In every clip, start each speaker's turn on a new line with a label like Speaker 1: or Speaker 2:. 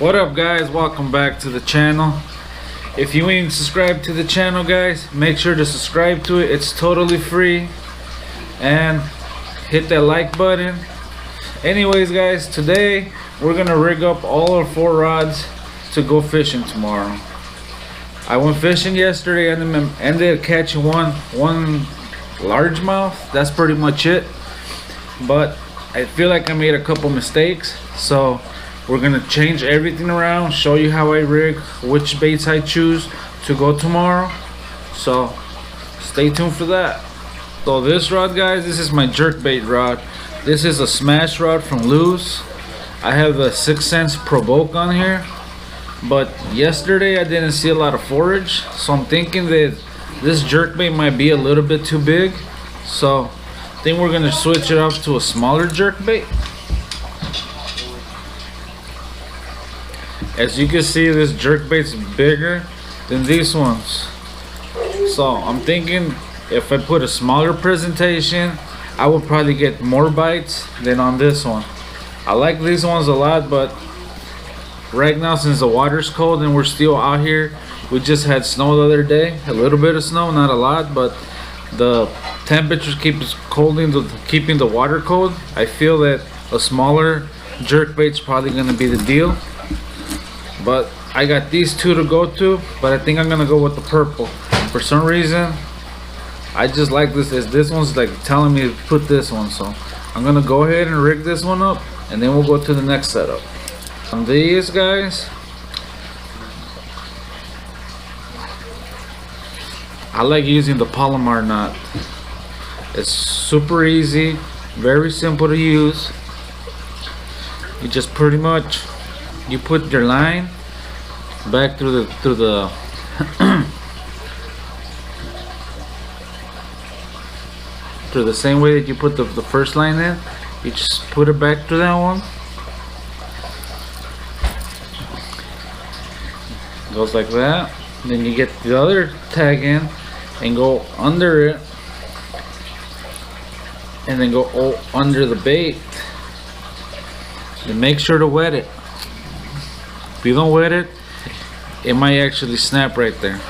Speaker 1: What up guys, welcome back to the channel. If you ain't subscribed to the channel guys, make sure to subscribe to it. It's totally free, and hit that like button. Anyways guys, today we're gonna rig up all our 4 rods to go fishing tomorrow. I went fishing yesterday and ended up catching one largemouth. That's pretty much it, but I feel like I made a couple mistakes, so we're gonna change everything around, show you how I rig, which baits I choose to go tomorrow. So stay tuned for that. So this rod guys, this is my jerkbait rod. This is a smash rod from Loose. I have the 6 cents provoke on here, but yesterday I didn't see a lot of forage, so I'm thinking that this jerkbait might be a little bit too big. So I think we're gonna switch it up to a smaller jerkbait. As you can see, this jerkbait's bigger than these ones. So I'm thinking if I put a smaller presentation, I would probably get more bites than on this one. I like these ones a lot, but right now since the water's cold and we're still out here, we just had snow the other day, a little bit of snow, not a lot, but the temperatures keeps keeping the water cold. I feel that a smaller jerkbait's probably gonna be the deal. But I got these 2 to go to, but I think I'm gonna go with the purple. For some reason, I just like this. This one's like telling me to put this one, so I'm gonna go ahead and rig this one up, and then we'll go to the next setup. On these guys, I like using the Polymer Knot. It's super easy, very simple to use. You just pretty much you put your line back through the through the same way that you put the first line in. You just put it back to that one. Goes like that. Then you get the other tag in and go under it, and then go under the bait. And make sure to wet it. If you don't wet it, it might actually snap right there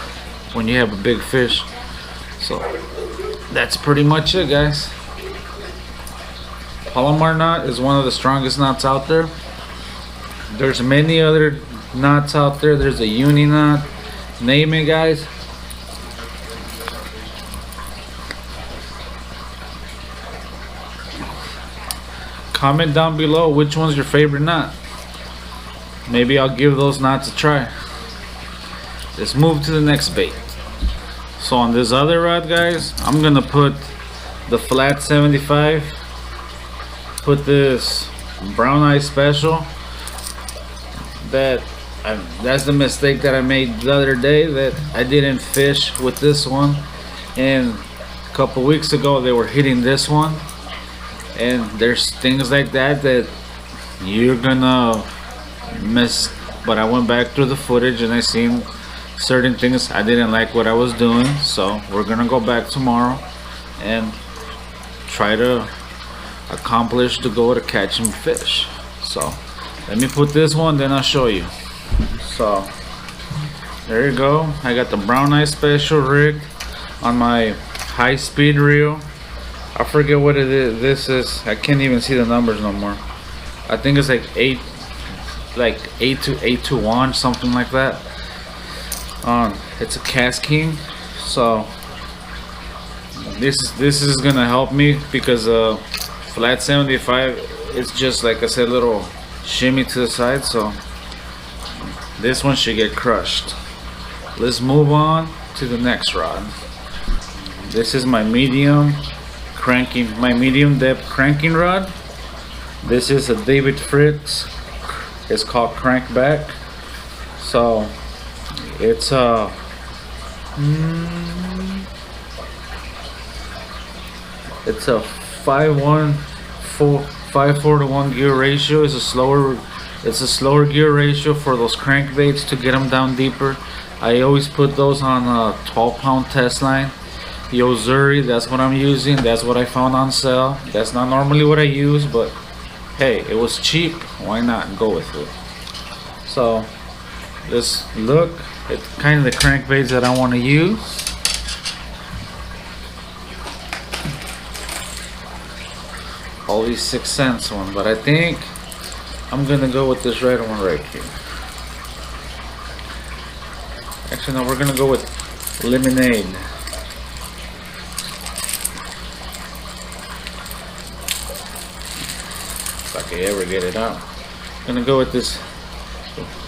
Speaker 1: when you have a big fish. So that's pretty much it guys. Polymer knot is one of the strongest knots out there. There's many other knots out there. There's a uni knot, name it guys. Comment down below which one's your favorite knot. Maybe I'll give those knots a try. Let's move to the next bait. So on this other rod guys, I'm gonna put the flat 75. Put this brown eye special. That's the mistake that I made the other day, that I didn't fish with this one, and a couple weeks ago they were hitting this one. And there's things like that you're gonna miss. But I went back through the footage and I seen certain things I didn't like what I was doing, so we're gonna go back tomorrow and try to accomplish the goal to catching fish. So let me put this one, then I'll show you. So there you go. I got the brown eye special rigged on my high speed reel. I forget what it is. This is, I can't even see the numbers no more. I think it's like 8 to 8 to 1, something like that. It's a Cast King, so this is gonna help me because flat 75, it's just like I said, little shimmy to the side, so this one should get crushed. Let's move on to the next rod. This is my medium depth cranking rod. This is a David Fritz. It's called Crankback. So it's a it's a 5-4 to 1 gear ratio. It's a slower gear ratio for those crankbaits to get them down deeper. I always put those on a 12-pound test line. The Ozuri, that's what I'm using. That's what I found on sale. That's not normally what I use, but hey, it was cheap. Why not go with it? So this look, it's kind of the crankbaits that I want to use. All these 6 cents one, but I think I'm gonna go with this red one right here. Actually no, we're gonna go with lemonade. If I can ever get it out. I'm gonna go with this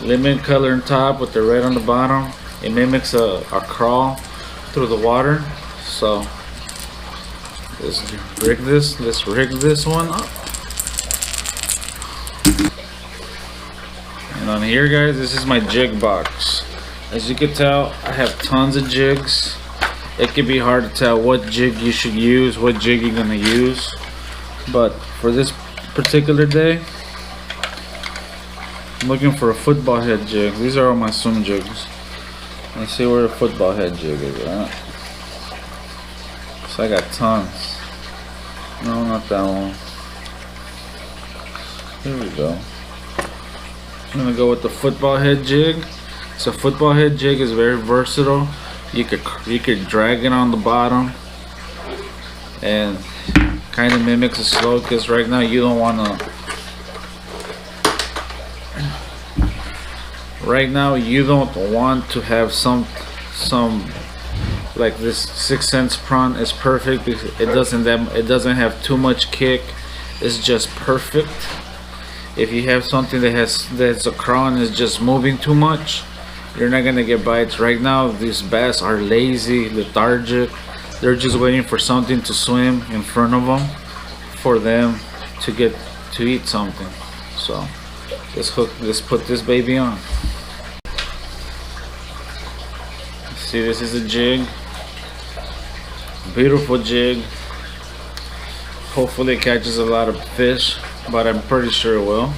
Speaker 1: lemon color on top with the red on the bottom. It mimics a crawl through the water. So let's rig this one up. And on here, guys, this is my jig box. As you can tell, I have tons of jigs. It can be hard to tell what jig you should use, what jig you're gonna use. But for this particular day, I'm looking for a football head jig. These are all my swim jigs. Let's see where the football head jig is at. So I got tons. No, not that one. Here we go. I'm gonna go with the football head jig. So football head jig is very versatile. You could drag it on the bottom and kind of mimics a slow, because right now you don't want to. Right now you don't want to have some like this 6 cents prawn is perfect because it doesn't have too much kick. It's just perfect. If you have something that's a crawl and is just moving too much, you're not gonna get bites. Right now these bass are lazy, lethargic. They're just waiting for something to swim in front of them for them to eat something. So let's put this baby on. See, this is a jig, beautiful jig. Hopefully it catches a lot of fish, but I'm pretty sure it will.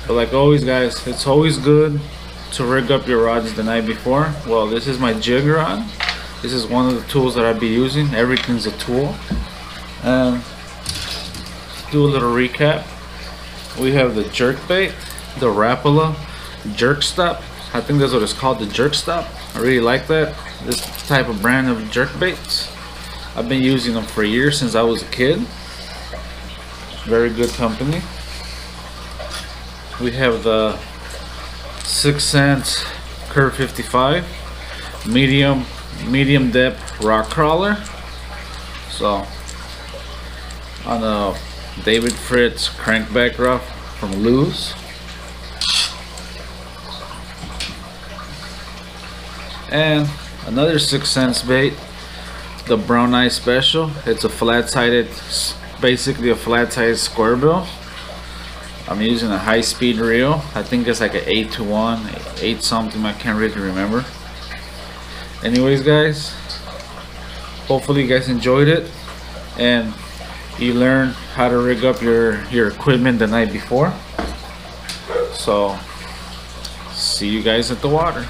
Speaker 1: But like always, guys, it's always good to rig up your rods the night before. Well, this is my jig rod. This is one of the tools that I'll be using. Everything's a tool. And do a little recap. We have the jerk bait, the Rapala jerk stop. I think that's what it's called, the jerk stop. I really like that. This type of brand of jerk baits. I've been using them for years, since I was a kid. Very good company. We have the 6 cents Curve 55 medium depth rock crawler. So on a David Fritz crankback rough from Lewis. And another 6 cents bait, the Brown Eye Special. It's a flat-sided, basically a flat-sided square bill. I'm using a high-speed reel. I think it's like an 8-to-1, 8 something. I can't really remember. Anyways, guys, hopefully you guys enjoyed it and you learned how to rig up your equipment the night before. So see you guys at the water.